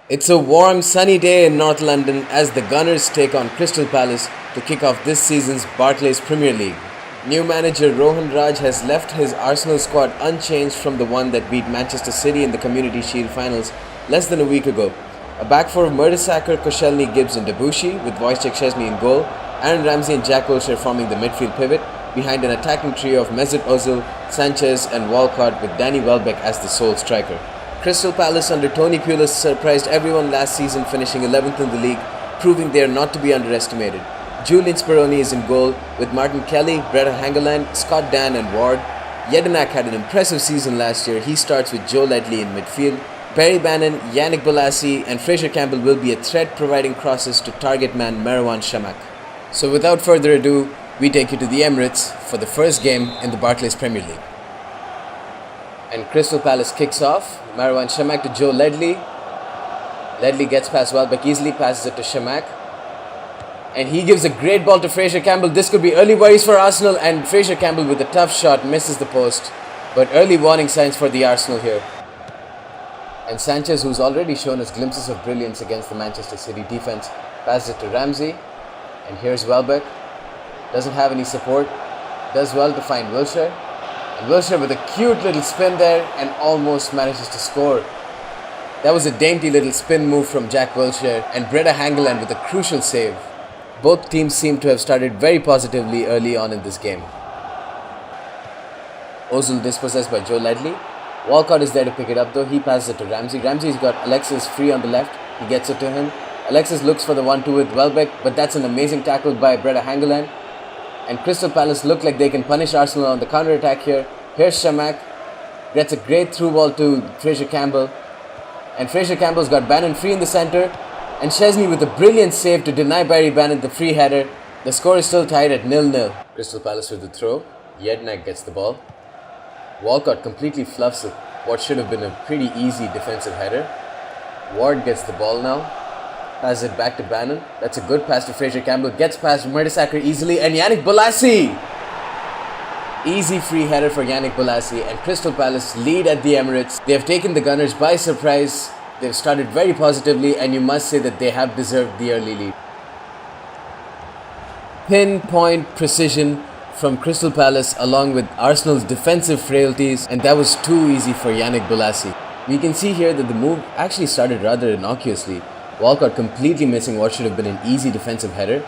It's a warm, sunny day in North London as the Gunners take on Crystal Palace to kick off this season's Barclays Premier League. New manager Rohan Raj has left his Arsenal squad unchanged from the one that beat Manchester City in the Community Shield finals less than a week ago. A back four of Mertesacker, Koscielny, Gibbs and Debussy, with Wojciech Szczesny in goal, Aaron Ramsey and Jack Wilshere forming the midfield pivot, behind an attacking trio of Mesut Ozil, Sanchez and Walcott, with Danny Welbeck as the sole striker. Crystal Palace under Tony Pulis surprised everyone last season, finishing 11th in the league, proving they are not to be underestimated. Julian Speroni is in goal, with Martin Kelly, Breda Hangeland, Scott Dan and Ward. Jedinak had an impressive season last year. He starts with Joe Ledley in midfield. Barry Bannon, Yannick Bolasie and Fraser Campbell will be a threat, providing crosses to target man Marwan Shamak. So without further ado, we take you to the Emirates for the first game in the Barclays Premier League. And Crystal Palace kicks off. Marwan Shamak to Joe Ledley. Ledley gets past Welbeck easily, passes it to Shamak. And he gives a great ball to Fraser Campbell. This could be early worries for Arsenal, and Fraser Campbell with a tough shot misses the post. But early warning signs for the Arsenal here. And Sanchez, who's already shown us glimpses of brilliance against the Manchester City defense, passes it to Ramsey. And here's Welbeck. Doesn't have any support. Does well to find Wilshere. And Wilshere with a cute little spin there and almost manages to score. That was a dainty little spin move from Jack Wilshere, and Breda Hangeland with a crucial save. Both teams seem to have started very positively early on in this game. Ozil dispossessed by Joe Ledley. Walcott is there to pick it up though. He passes it to Ramsey. Ramsey's got Alexis free on the left. He gets it to him. Alexis looks for the 1-2 with Welbeck, but that's an amazing tackle by Breda Hangeland. And Crystal Palace look like they can punish Arsenal on the counter-attack here. Here's Shamak. Gets a great through ball to Fraser Campbell. And Fraser Campbell's got Bannon free in the centre. And Szczesny with a brilliant save to deny Barry Bannon the free header. The score is still tied at 0-0. Crystal Palace with the throw. Jedinak gets the ball. Walcott completely fluffs what should have been a pretty easy defensive header. Ward gets the ball now. Passes it back to Bannon. That's a good pass to Fraser Campbell. Gets past Mertesacker easily. And Yannick Bolasie! Easy free header for Yannick Bolasie. And Crystal Palace lead at the Emirates. They have taken the Gunners by surprise. They've started very positively, and you must say that they have deserved the early lead. Pinpoint precision from Crystal Palace along with Arsenal's defensive frailties, and that was too easy for Yannick Bolasie. We can see here that the move actually started rather innocuously. Walcott completely missing what should have been an easy defensive header.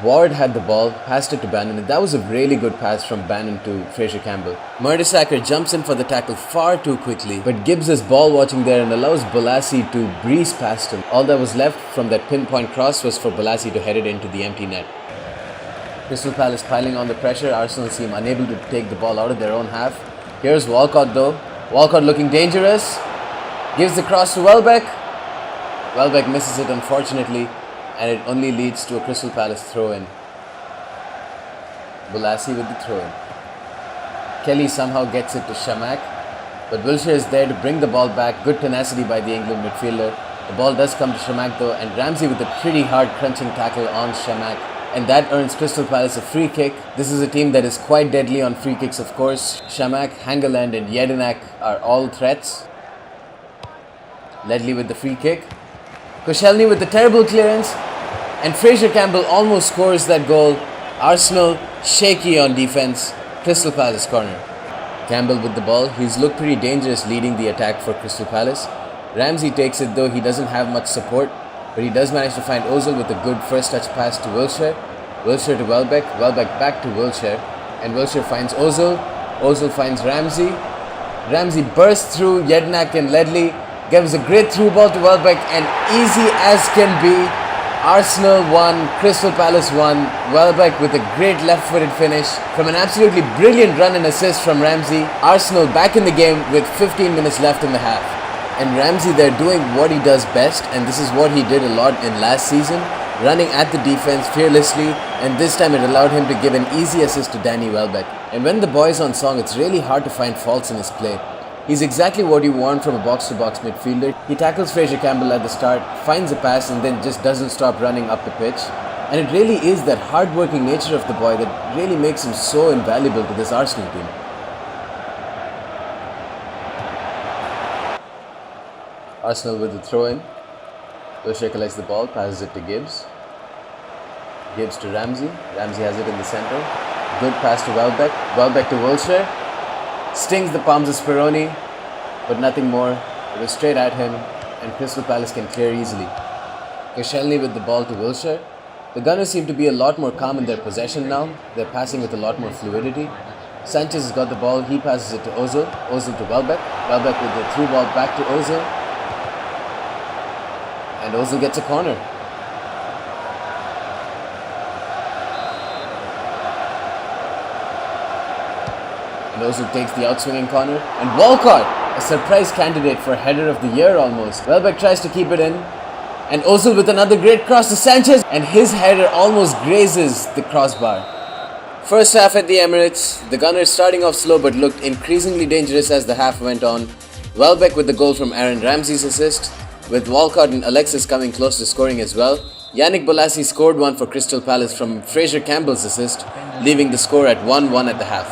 Ward had the ball, passed it to Bannon, and that was a really good pass from Bannon to Fraser Campbell. Mertesacker jumps in for the tackle far too quickly, but Gibbs is ball watching there and allows Bolasie to breeze past him. All that was left from that pinpoint cross was for Bolasie to head it into the empty net. Crystal Palace piling on the pressure. Arsenal seem unable to take the ball out of their own half. Here's Walcott though. Walcott looking dangerous. Gives the cross to Welbeck. Welbeck misses it unfortunately, and it only leads to a Crystal Palace throw-in. Bolasie with the throw-in. Kelly somehow gets it to Shamak, but Wilshere is there to bring the ball back. Good tenacity by the England midfielder. The ball does come to Shamak though, and Ramsey with a pretty hard crunching tackle on Shamak. And that earns Crystal Palace a free kick. This is a team that is quite deadly on free kicks, of course. Shamak, Hangeland and Jedinak are all threats. Ledley with the free kick. Koscielny with the terrible clearance, and Fraser Campbell almost scores that goal. Arsenal shaky on defense. Crystal Palace corner. Campbell with the ball. He's looked pretty dangerous leading the attack for Crystal Palace. Ramsey takes it though. He doesn't have much support, but he does manage to find Ozil with a good first touch pass to Wilshere. Wilshere to Welbeck. Welbeck back to Wilshere, and Wilshere finds Ozil. Ozil finds Ramsey. Ramsey bursts through Jedinak and Ledley. Gives a great through ball to Welbeck, and easy as can be, Arsenal won, Crystal Palace won. Welbeck with a great left-footed finish from an absolutely brilliant run and assist from Ramsey. Arsenal back in the game with 15 minutes left in the half. And Ramsey there doing what he does best, and this is what he did a lot in last season, running at the defense fearlessly, and this time it allowed him to give an easy assist to Danny Welbeck. And when the boy's on song, it's really hard to find faults in his play. He's exactly what you want from a box-to-box midfielder. He tackles Fraser Campbell at the start, finds a pass and then just doesn't stop running up the pitch. And it really is that hard-working nature of the boy that really makes him so invaluable to this Arsenal team. Arsenal with the throw-in. Wilshere collects the ball, passes it to Gibbs. Gibbs to Ramsey. Ramsey has it in the center. Good pass to Welbeck. Welbeck to Wilshere. Stings the palms of Speroni, but nothing more. It was straight at him, and Crystal Palace can clear easily. Koscielny with the ball to Wilshere. The Gunners seem to be a lot more calm in their possession now. They're passing with a lot more fluidity. Sanchez has got the ball. He passes it to Ozil. Ozil to Welbeck. Welbeck with the through ball back to Ozil. And Ozil gets a corner. And Ozil takes the outswinging corner. And Walcott, a surprise candidate for header of the year almost. Welbeck tries to keep it in. And Ozil with another great cross to Sanchez. And his header almost grazes the crossbar. First half at the Emirates, the Gunners starting off slow but looked increasingly dangerous as the half went on. Welbeck with the goal from Aaron Ramsey's assist, with Walcott and Alexis coming close to scoring as well. Yannick Bolasie scored one for Crystal Palace from Fraser Campbell's assist, leaving the score at 1-1 at the half.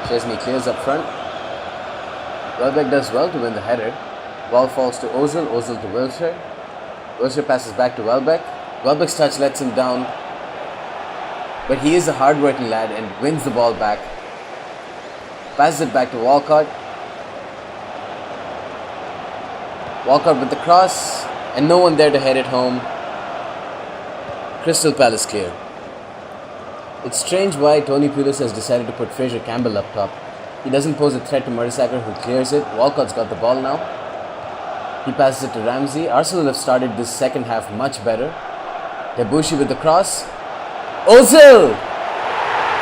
Chesney clears up front. Welbeck does well to win the header. Ball falls to Ozil, Ozil to Wilshere. Wilshere passes back to Welbeck. Welbeck's touch lets him down, but he is a hard-working lad and wins the ball back. Passes it back to Walcott. Walcott with the cross, and no one there to head it home. Crystal Palace clear. It's strange why Tony Pulis has decided to put Fraser Campbell up top. He doesn't pose a threat to Mertesacker, who clears it. Walcott's got the ball now. He passes it to Ramsey. Arsenal have started this second half much better. Debuchy with the cross. Ozil!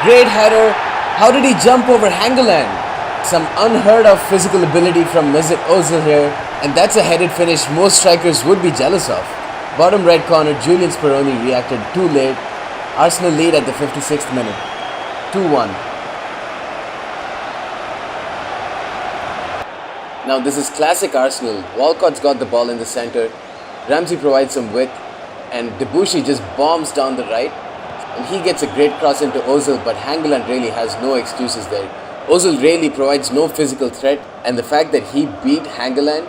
Great header. How did he jump over Hangeland? Some unheard of physical ability from Mesut Ozil here. And that's a headed finish most strikers would be jealous of. Bottom right corner, Julian Speroni reacted too late. Arsenal lead at the 56th minute. 2-1. Now this is classic Arsenal. Walcott's got the ball in the center. Ramsey provides some width. And Debuchy just bombs down the right. And he gets a great cross into Ozil, but Hangeland really has no excuses there. Ozil really provides no physical threat, and the fact that he beat Hangeland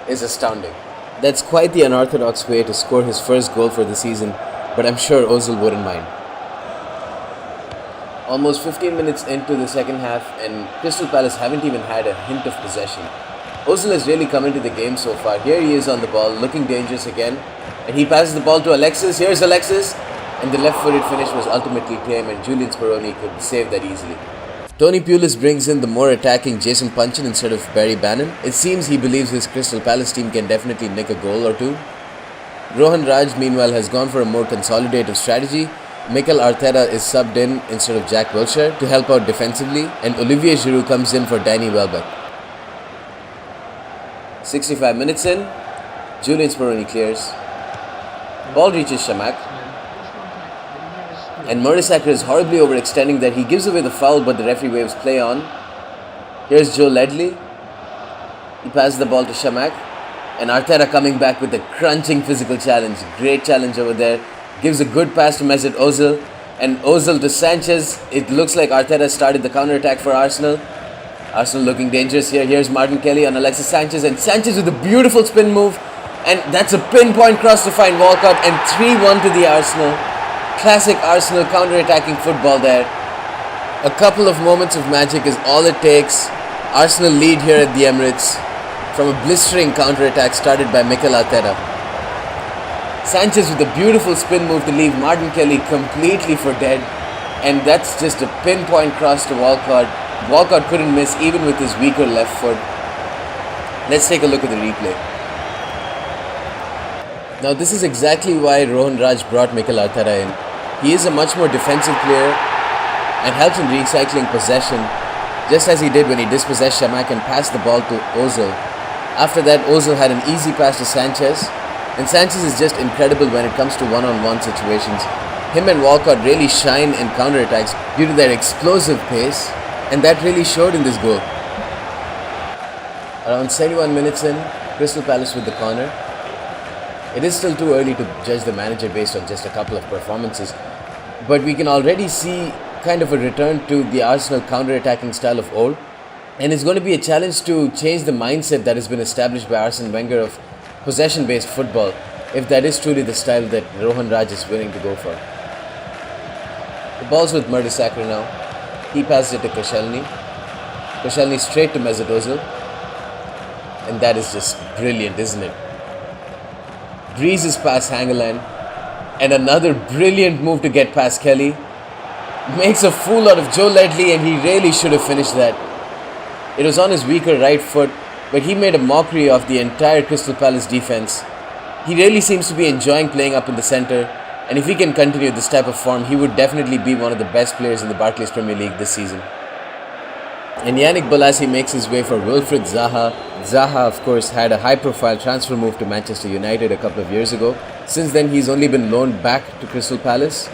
is astounding. That's quite the unorthodox way to score his first goal for the season, but I'm sure Ozil wouldn't mind. Almost 15 minutes into the second half, and Crystal Palace haven't even had a hint of possession. Ozil has really come into the game so far. Here he is on the ball, looking dangerous again, and he passes the ball to Alexis. Here's Alexis. And the left-footed finish was ultimately tame, and Julian Speroni could save that easily. Tony Pulis brings in the more attacking Jason Punchin instead of Barry Bannon. It seems he believes his Crystal Palace team can definitely nick a goal or two. Rohan Raj, meanwhile, has gone for a more consolidative strategy. Mikel Arteta is subbed in instead of Jack Wilshere to help out defensively, and Olivier Giroud comes in for Danny Welbeck. 65 minutes in, Julian Speroni clears. Ball reaches Shamak. And Mertesacker is horribly overextending that. He gives away the foul, but the referee waves play on. Here's Joe Ledley. He passes the ball to Shamak. And Arteta coming back with a crunching physical challenge. Great challenge over there. Gives a good pass to Mesut Ozil. And Ozil to Sanchez. It looks like Arteta started the counter-attack for Arsenal. Arsenal looking dangerous here. Here's Martin Kelly on Alexis Sanchez. And Sanchez with a beautiful spin move. And that's a pinpoint cross to find Walcott. And 3-1 to the Arsenal. Classic Arsenal counter-attacking football there. A couple of moments of magic is all it takes. Arsenal lead here at the Emirates from a blistering counter-attack started by Mikel Arteta. Sanchez with a beautiful spin move to leave Martin Kelly completely for dead. And that's just a pinpoint cross to Walcott. Walcott couldn't miss even with his weaker left foot. Let's take a look at the replay. Now this is exactly why Rohan Raj brought Mikel Arteta in. He is a much more defensive player and helps in recycling possession, just as he did when he dispossessed Shamak and passed the ball to Ozil. After that, Ozil had an easy pass to Sanchez, and Sanchez is just incredible when it comes to one-on-one situations. Him and Walcott really shine in counterattacks due to their explosive pace, and that really showed in this goal. Around 71 minutes in, Crystal Palace with the corner. It is still too early to judge the manager based on just a couple of performances, but we can already see kind of a return to the Arsenal counter-attacking style of old. And it's going to be a challenge to change the mindset that has been established by Arsene Wenger of possession-based football, if that is truly the style that Rohan Raj is willing to go for. The ball's with Mertesacker now. He passes it to Koscielny. Koscielny straight to Mesut Ozil. And that is just brilliant, isn't it? Breezes past Hangeland. And another brilliant move to get past Kelly. Makes a fool out of Joe Ledley, and he really should have finished that. It was on his weaker right foot, but he made a mockery of the entire Crystal Palace defense. He really seems to be enjoying playing up in the centre, and if he can continue this type of form, he would definitely be one of the best players in the Barclays Premier League this season. And Yannick Bolasie makes his way for Wilfried Zaha. Zaha, of course, had a high-profile transfer move to Manchester United a couple of years ago. Since then, he's only been loaned back to Crystal Palace,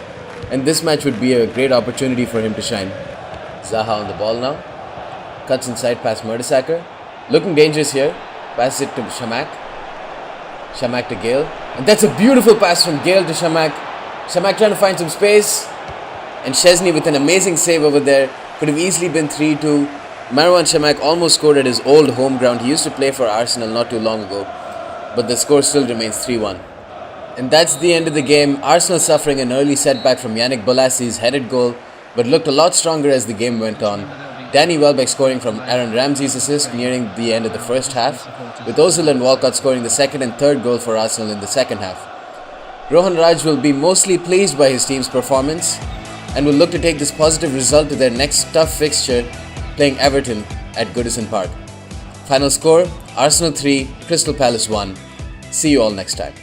and this match would be a great opportunity for him to shine. Zaha on the ball now. Cuts inside past Mertesacker. Looking dangerous here. Passes it to Shamak. Shamak to Gale. And that's a beautiful pass from Gale to Shamak. Shamak trying to find some space. And Szczesny with an amazing save over there. Could have easily been 3-2. Marouane Chamakh almost scored at his old home ground. He used to play for Arsenal not too long ago. But the score still remains 3-1. And that's the end of the game. Arsenal suffering an early setback from Yannick Bolasie's headed goal, but looked a lot stronger as the game went on. Danny Welbeck scoring from Aaron Ramsey's assist nearing the end of the first half, with Ozil and Walcott scoring the second and third goal for Arsenal in the second half. Rohan Raj will be mostly pleased by his team's performance and will look to take this positive result to their next tough fixture, playing Everton at Goodison Park. Final score, Arsenal 3, Crystal Palace 1. See you all next time.